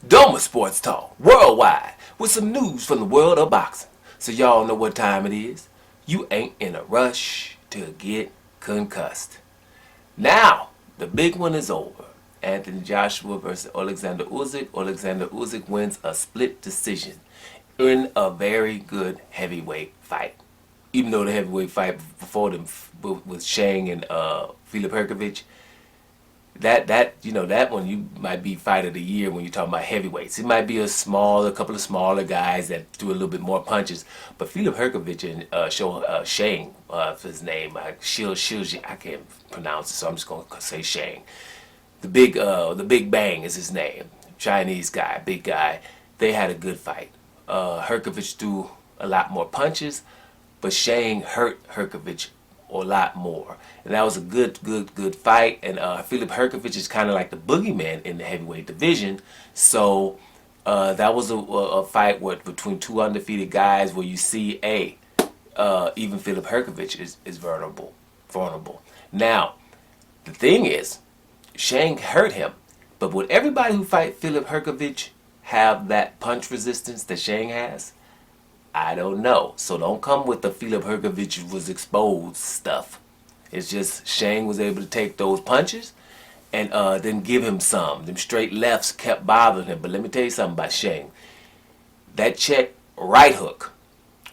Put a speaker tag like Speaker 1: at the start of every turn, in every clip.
Speaker 1: Doma Sports Talk worldwide with some news from the world of boxing. So y'all know what time it is. You ain't in a rush to get concussed. Now, the big one is over. Anthony Joshua versus Oleksandr Usyk. Oleksandr Usyk wins a split decision in a very good heavyweight fight. Even though the heavyweight fight before them with Shang and Filip Hrgović, that one you might be fight of the year when you're talking about heavyweights. It might be a couple of smaller guys that do a little bit more punches. But Filip Hrgović and Shang, his name, Shilji, I can't pronounce it, so I'm just gonna say Shang. The Big Bang is his name. Chinese guy, big guy. They had a good fight. Hrgović threw a lot more punches, but Shang hurt Hrgović a lot more. And that was a good fight. And Filip Hrgović is kind of like the boogeyman in the heavyweight division. So that was a fight between two undefeated guys where you see, even Filip Hrgović is vulnerable. Now, the thing is, Shang hurt him. But would everybody who fight Filip Hrgović have that punch resistance that Shang has? I don't know. So don't come with the Filip Hrgović was exposed stuff. It's just Shang was able to take those punches and then give him some. Them straight lefts kept bothering him. But let me tell you something about Shang. That check right hook,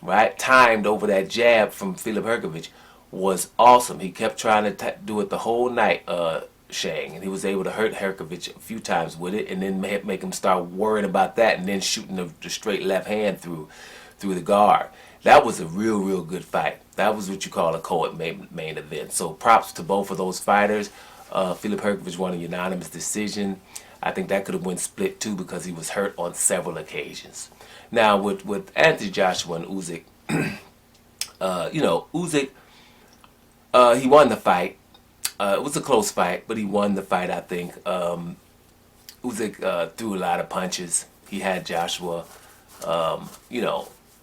Speaker 1: right, timed over that jab from Filip Hrgović was awesome. He kept trying to do it the whole night, Shang, and he was able to hurt Hrgović a few times with it, and then make him start worrying about that, and then shooting the straight left hand through the guard. That was a real good fight. That was what you call a co-main event. So props to both of those fighters. Filip Hrgović won a unanimous decision. I think that could have went split too because he was hurt on several occasions. Now with Anthony Joshua and Usyk, Usyk, he won the fight. It was a close fight, but he won the fight, I think. Usyk threw a lot of punches. He had Joshua,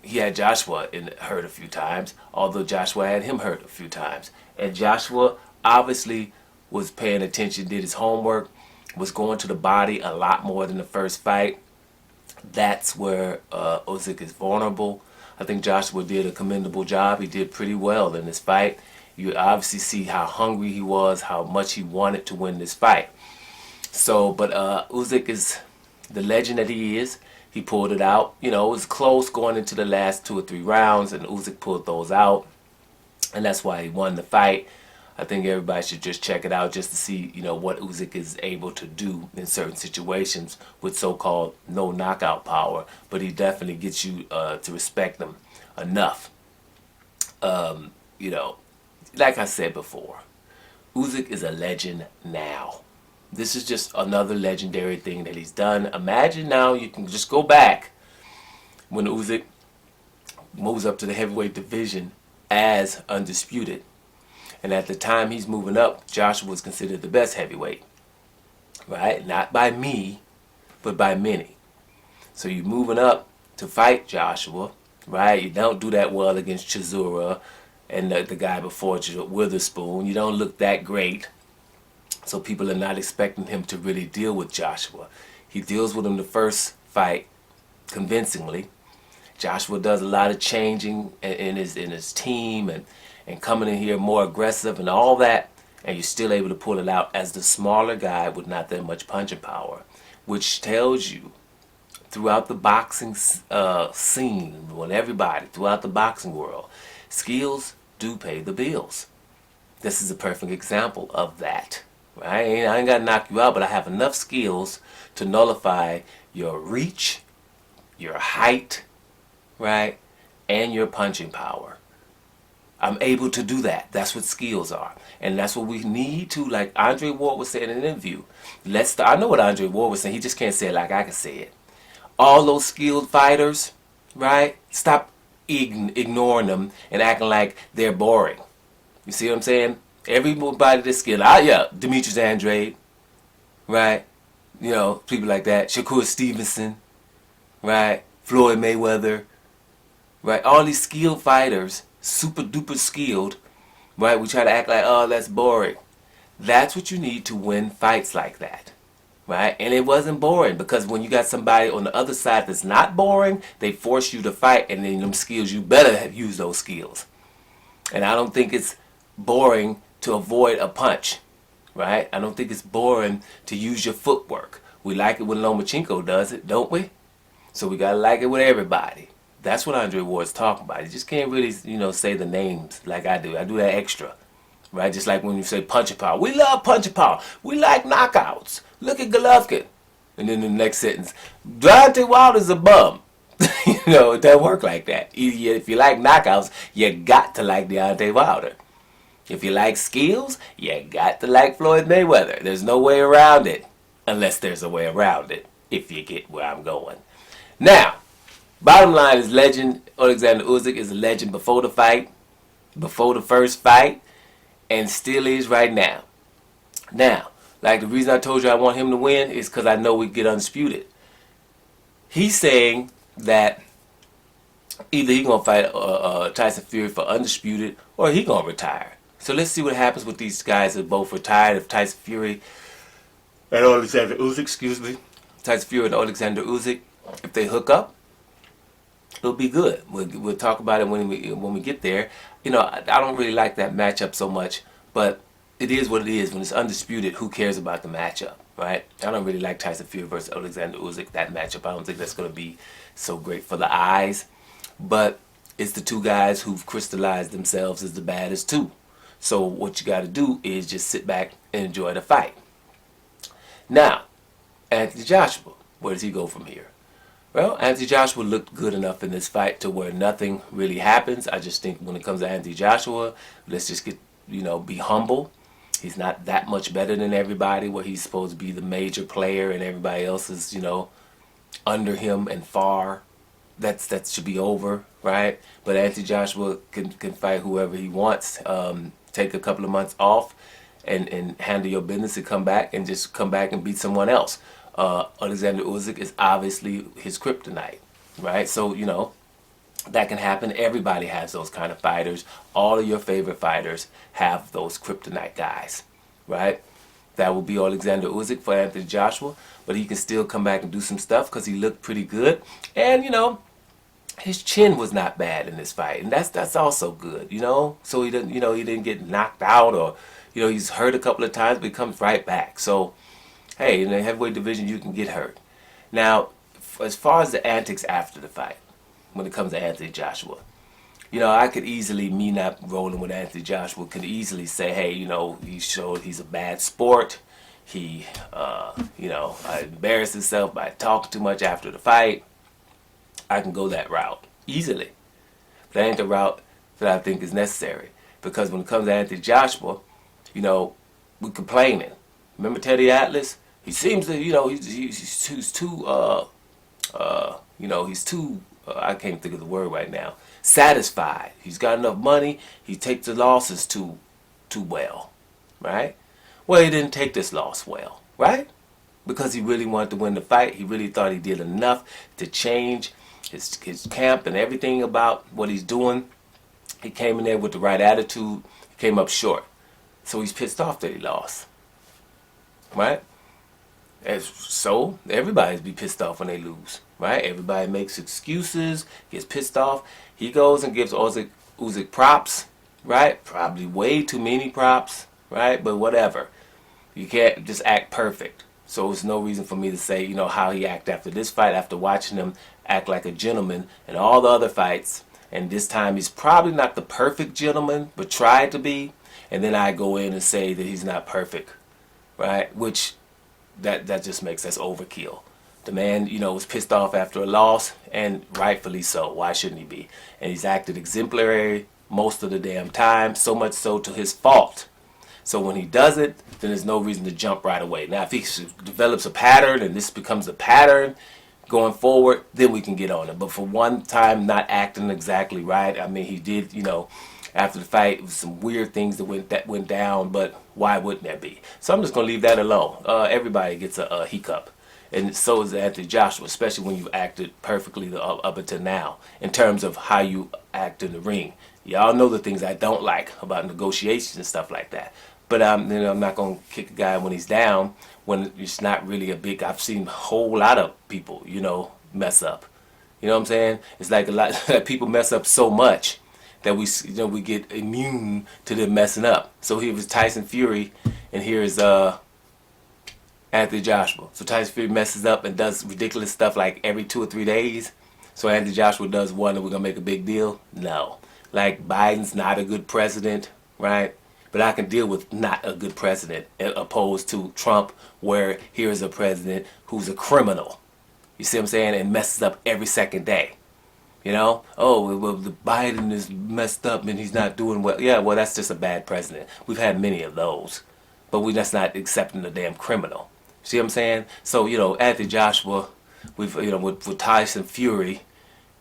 Speaker 1: he had Joshua hurt a few times, although Joshua had him hurt a few times. And Joshua obviously was paying attention, did his homework, was going to the body a lot more than the first fight. That's where Usyk is vulnerable. I think Joshua did a commendable job. He did pretty well in this fight. You obviously see how hungry he was, how much he wanted to win this fight. So, but Usyk is the legend that he is. He pulled it out. It was close going into the last 2 or 3 rounds, and Usyk pulled those out. And that's why he won the fight. I think everybody should just check it out just to see, what Usyk is able to do in certain situations with so-called no knockout power. But he definitely gets you to respect him enough. Like I said before, Usyk is a legend now. This is just another legendary thing that he's done. Imagine now you can just go back when Usyk moves up to the heavyweight division as Undisputed. And at the time he's moving up, Joshua was considered the best heavyweight. Right? Not by me, but by many. So you're moving up to fight Joshua. Right? You don't do that well against Chisora and the guy before Witherspoon. You don't look that great. So people are not expecting him to really deal with Joshua. He deals with him the first fight convincingly. Joshua does a lot of changing in his team and coming in here more aggressive and all that. And you're still able to pull it out as the smaller guy with not that much punching power. Which tells you throughout the boxing scene, when everybody, throughout the boxing world, skills do pay the bills. This is a perfect example of that. Right? I ain't got to knock you out, but I have enough skills to nullify your reach, your height, right, and your punching power. I'm able to do that. That's what skills are. And that's what we need to, like Andre Ward was saying in an interview. I know what Andre Ward was saying. He just can't say it like I can say it. All those skilled fighters, right, stop ignoring them and acting like they're boring. You see what I'm saying? Everybody that's skilled. Demetrius Andrade, right? People like that. Shakur Stevenson, right? Floyd Mayweather, right? All these skilled fighters, super duper skilled, right? We try to act like, oh, that's boring. That's what you need to win fights like that. right? And it wasn't boring because when you got somebody on the other side that's not boring, they force you to fight, and then them skills, you better have used those skills. And I don't think it's boring to avoid a punch, right? I don't think it's boring to use your footwork. We like it when Lomachenko does it, don't we? So we gotta like it with everybody. That's what Andre Ward's talking about. You just can't really, say the names like I do. I do that extra, right? Just like when you say punching power. We love punching power. We like knockouts. Look at Golovkin. And then the next sentence, Deontay Wilder's a bum. It doesn't work like that. If you like knockouts, you got to like Deontay Wilder. If you like skills, you got to like Floyd Mayweather. There's no way around it, unless there's a way around it, if you get where I'm going. Now, bottom line is legend. Oleksandr Usyk is a legend before the fight, before the first fight, and still is right now. Now, like the reason I told you I want him to win is because I know we get Undisputed. He's saying that either he's going to fight Tyson Fury for Undisputed or he's going to retire. So let's see what happens with these guys that both retired. If Tyson Fury and Oleksandr Usyk, Tyson Fury and Oleksandr Usyk, if they hook up, it'll be good. We'll talk about it when we get there. I don't really like that matchup so much, but it is what it is. When it's undisputed, who cares about the matchup, right? I don't really like Tyson Fury versus Oleksandr Usyk, that matchup. I don't think that's going to be so great for the eyes, but it's the two guys who've crystallized themselves as the baddest two. So what you got to do is just sit back and enjoy the fight. Now, Anthony Joshua, where does he go from here? Well, Anthony Joshua looked good enough in this fight to where nothing really happens. I just think when it comes to Anthony Joshua, let's just be humble. He's not that much better than everybody, where he's supposed to be the major player and everybody else is, under him and far. That should be over, right? But Anthony Joshua can fight whoever he wants. Take a couple of months off and handle your business and come back and beat someone else. Oleksandr Usyk is obviously his kryptonite, right? So, that can happen. Everybody has those kind of fighters. All of your favorite fighters have those kryptonite guys, right? That will be Oleksandr Usyk for Anthony Joshua, but he can still come back and do some stuff because he looked pretty good. And, his chin was not bad in this fight, and that's also good, So he didn't get knocked out or, he's hurt a couple of times, but he comes right back. So, hey, in the heavyweight division, you can get hurt. Now, as far as the antics after the fight, when it comes to Anthony Joshua, I could easily, me not rolling with Anthony Joshua, could easily say, hey, he showed he's a bad sport. He, embarrassed himself by talking too much after the fight. I can go that route easily. But that ain't the route that I think is necessary. Because when it comes to Anthony Joshua, we're complaining. Remember Teddy Atlas? He seems to, he's too, I can't think of the word right now, satisfied. He's got enough money. He takes the losses too well, right? Well, he didn't take this loss well, right? Because he really wanted to win the fight. He really thought he did enough to change his camp and everything about what he's doing. He came in there with the right attitude. He came up short. So he's pissed off that he lost, right? So everybody's be pissed off when they lose, right? Everybody makes excuses, gets pissed off. He goes and gives Usyk props, right? Probably way too many props, right? But whatever. You can't just act perfect. So there's no reason for me to say, how he acted after this fight, after watching him act like a gentleman in all the other fights. And this time he's probably not the perfect gentleman, but tried to be. And then I go in and say that he's not perfect, right? Which that just makes us overkill. The man, was pissed off after a loss, and rightfully so. Why shouldn't he be? And he's acted exemplary most of the damn time, so much so to his fault. So when he does it, then there's no reason to jump right away. Now, if he develops a pattern and this becomes a pattern going forward, then we can get on it. But for one time not acting exactly right, I mean, he did, after the fight, it was some weird things that went down, but why wouldn't there be? So I'm just going to leave that alone. Everybody gets a hiccup. And so is Anthony Joshua, especially when you acted perfectly up until now in terms of how you act in the ring. Y'all know the things I don't like about negotiations and stuff like that. But I'm not gonna kick a guy when he's down when it's not really a big. I've seen a whole lot of people, mess up. You know what I'm saying? It's like a lot of people mess up so much that we get immune to them messing up. So here was Tyson Fury, and here's Anthony Joshua. So Tyson Fury messes up and does ridiculous stuff like every 2 or 3 days. So Anthony Joshua does one, and we're gonna make a big deal. No, like Biden's not a good president, right? But I can deal with not a good president opposed to Trump, where here's a president who's a criminal. You see what I'm saying? And messes up every second day. Oh, well, the Biden is messed up and he's not doing well. Yeah, well, that's just a bad president. We've had many of those, but we're just not accepting the damn criminal. See what I'm saying? So, Anthony Joshua, with Tyson Fury,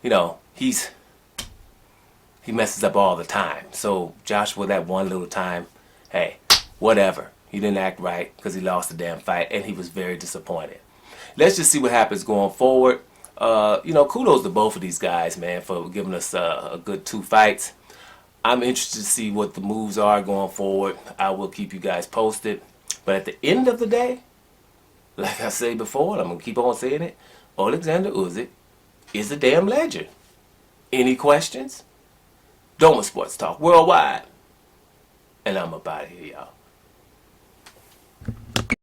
Speaker 1: he messes up all the time. So Joshua, that one little time, hey, whatever. He didn't act right because he lost the damn fight, and he was very disappointed. Let's just see what happens going forward. Kudos to both of these guys, man, for giving us a good 2 fights. I'm interested to see what the moves are going forward. I will keep you guys posted. But at the end of the day, like I said before, and I'm going to keep on saying it, Oleksandr Usyk is a damn legend. Any questions? Doma Sports Talk Worldwide. And I'm up out of here, y'all.